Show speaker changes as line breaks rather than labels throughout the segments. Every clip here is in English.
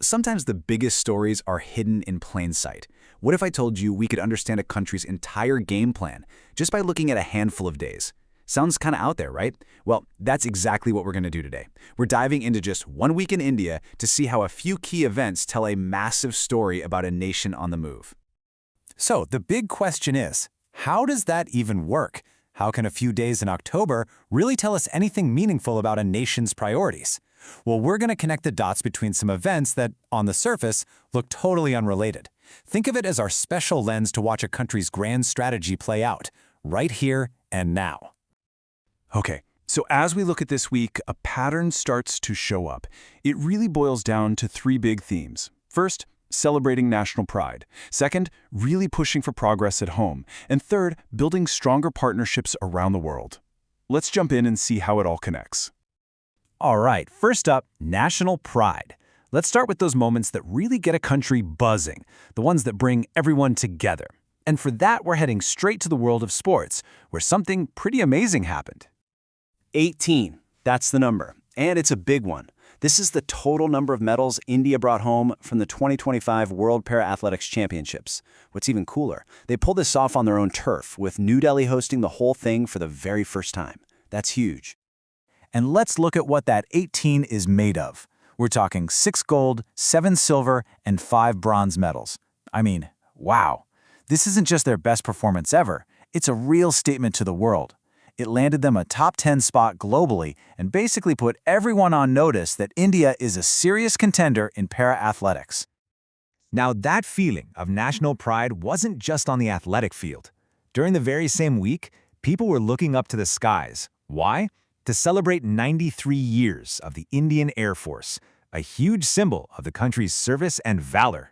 Sometimes the biggest stories are hidden in plain sight. What if I told you we could understand a country's entire game plan just by looking at a handful of days? Sounds kind of out there, right? Well, that's exactly what we're going to do today. We're diving into just 1 week in India to see how a few key events tell a massive story about a nation on the move.
So the big question is, how does that even work? How can a few days in October really tell us anything meaningful about a nation's priorities? Well, we're going to connect the dots between some events that, on the surface, look totally unrelated. Think of it as our special lens to watch a country's grand strategy play out, right here and now.
Okay, so as we look at this week, a pattern starts to show up. It really boils down to three big themes. First, celebrating national pride. Second, really pushing for progress at home. And third, building stronger partnerships around the world. Let's jump in and see how it all connects.
All right, first up, national pride. Let's start with those moments that really get a country buzzing, the ones that bring everyone together. And for that, we're heading straight to the world of sports, where something pretty amazing happened.
18, that's the number, and it's a big one. This is the total number of medals India brought home from the 2025 World Para-Athletics Championships. What's even cooler, they pulled this off on their own turf, with New Delhi hosting the whole thing for the very first time. That's huge.
And let's look at what that 18 is made of. We're talking 6 gold, 7 silver, and 5 bronze medals. I mean, wow. This isn't just their best performance ever. It's a real statement to the world. It landed them a top 10 spot globally and basically put everyone on notice that India is a serious contender in para-athletics.
Now, that feeling of national pride wasn't just on the athletic field. During the very same week, people were looking up to the skies. Why? To celebrate 93 years of the Indian Air Force, a huge symbol of the country's service and valor.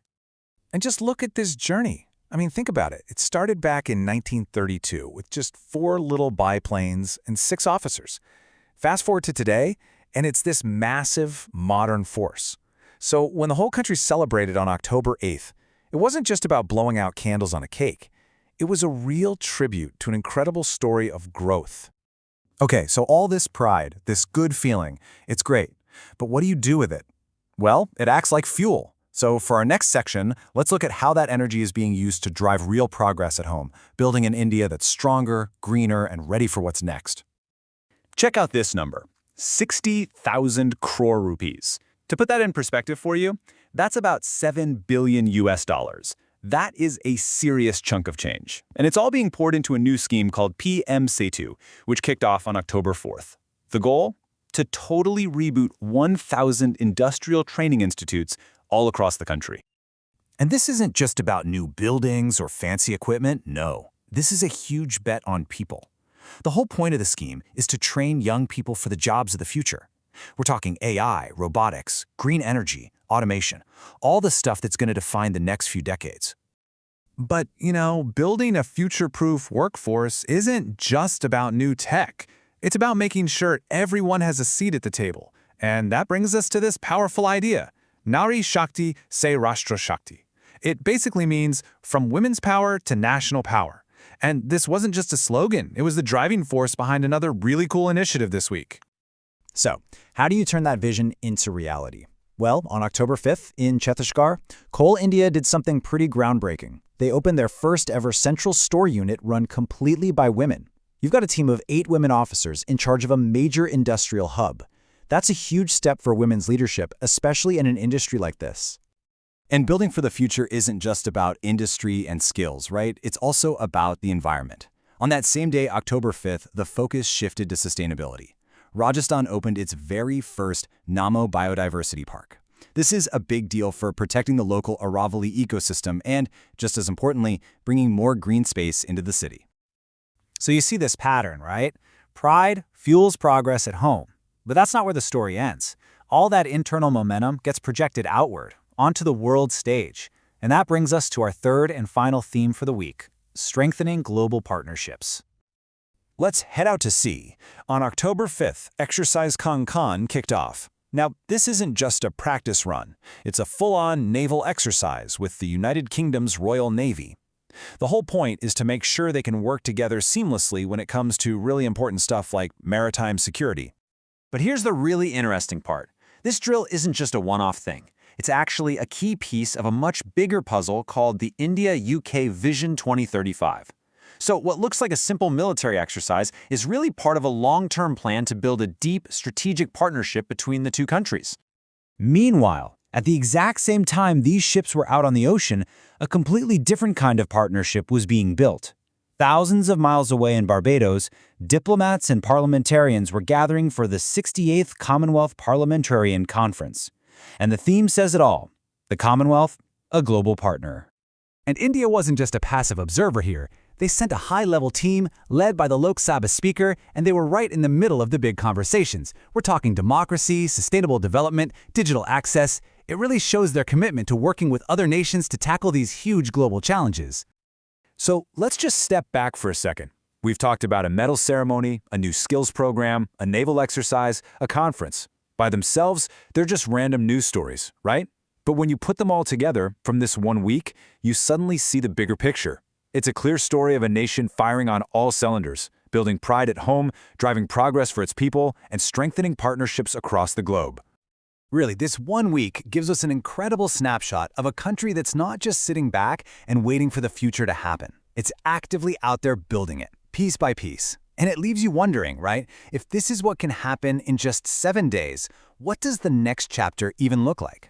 And just look at this journey. I mean, think about it. It started back in 1932 with just 4 little biplanes and 6 officers. Fast forward to today, and it's this massive modern force. So when the whole country celebrated on October 8th, it wasn't just about blowing out candles on a cake. It was a real tribute to an incredible story of growth. Okay, so all this pride, this good feeling, it's great. But what do you do with it? Well, it acts like fuel. So for our next section, let's look at how that energy is being used to drive real progress at home, building an India that's stronger, greener, and ready for what's next.
Check out this number, 60,000 crore rupees. To put that in perspective for you, that's about $7 billion US. That is a serious chunk of change. And it's all being poured into a new scheme called PM Setu, which kicked off on October 4th. The goal? To totally reboot 1,000 industrial training institutes all across the country.
And this isn't just about new buildings or fancy equipment. No, this is a huge bet on people. The whole point of the scheme is to train young people for the jobs of the future. We're talking AI, robotics, green energy, automation, all the stuff that's going to define the next few decades. But, building a future-proof workforce isn't just about new tech. It's about making sure everyone has a seat at the table. And that brings us to this powerful idea. Nari Shakti se Rashtra Shakti. It basically means from women's power to national power. And this wasn't just a slogan, it was the driving force behind another really cool initiative this week.
So, how do you turn that vision into reality? Well, on October 5th in Chhattisgarh, Coal India did something pretty groundbreaking. They opened their first ever central store unit run completely by women. You've got a team of 8 women officers in charge of a major industrial hub. That's a huge step for women's leadership, especially in an industry like this.
And building for the future isn't just about industry and skills, right? It's also about the environment. On that same day, October 5th, the focus shifted to sustainability. Rajasthan opened its very first Namo Biodiversity Park. This is a big deal for protecting the local Aravalli ecosystem and, just as importantly, bringing more green space into the city.
So you see this pattern, right? Pride fuels progress at home. But that's not where the story ends. All that internal momentum gets projected outward, onto the world stage. And that brings us to our third and final theme for the week, strengthening global partnerships.
Let's head out to sea. On October 5th, Exercise Konkan kicked off. Now, this isn't just a practice run. It's a full-on naval exercise with the United Kingdom's Royal Navy. The whole point is to make sure they can work together seamlessly when it comes to really important stuff like maritime security.
But here's the really interesting part. This drill isn't just a one-off thing.
It's actually a key piece of a much bigger puzzle called the India-UK Vision 2035. So what looks like a simple military exercise is really part of a long-term plan to build a deep strategic partnership between the two countries.
Meanwhile, at the exact same time these ships were out on the ocean, a completely different kind of partnership was being built. Thousands of miles away in Barbados, diplomats and parliamentarians were gathering for the 68th Commonwealth Parliamentarian Conference. And the theme says it all: the Commonwealth, a global partner.
And India wasn't just a passive observer here. They sent a high-level team led by the Lok Sabha speaker, and they were right in the middle of the big conversations. We're talking democracy, sustainable development, digital access. It really shows their commitment to working with other nations to tackle these huge global challenges.
So let's just step back for a second. We've talked about a medal ceremony, a new skills program, a naval exercise, a conference. By themselves, they're just random news stories, right? But when you put them all together from this one week, you suddenly see the bigger picture. It's a clear story of a nation firing on all cylinders, building pride at home, driving progress for its people, and strengthening partnerships across the globe.
Really, this 1 week gives us an incredible snapshot of a country that's not just sitting back and waiting for the future to happen. It's actively out there building it, piece by piece. And it leaves you wondering, right? If this is what can happen in just 7 days, what does the next chapter even look like?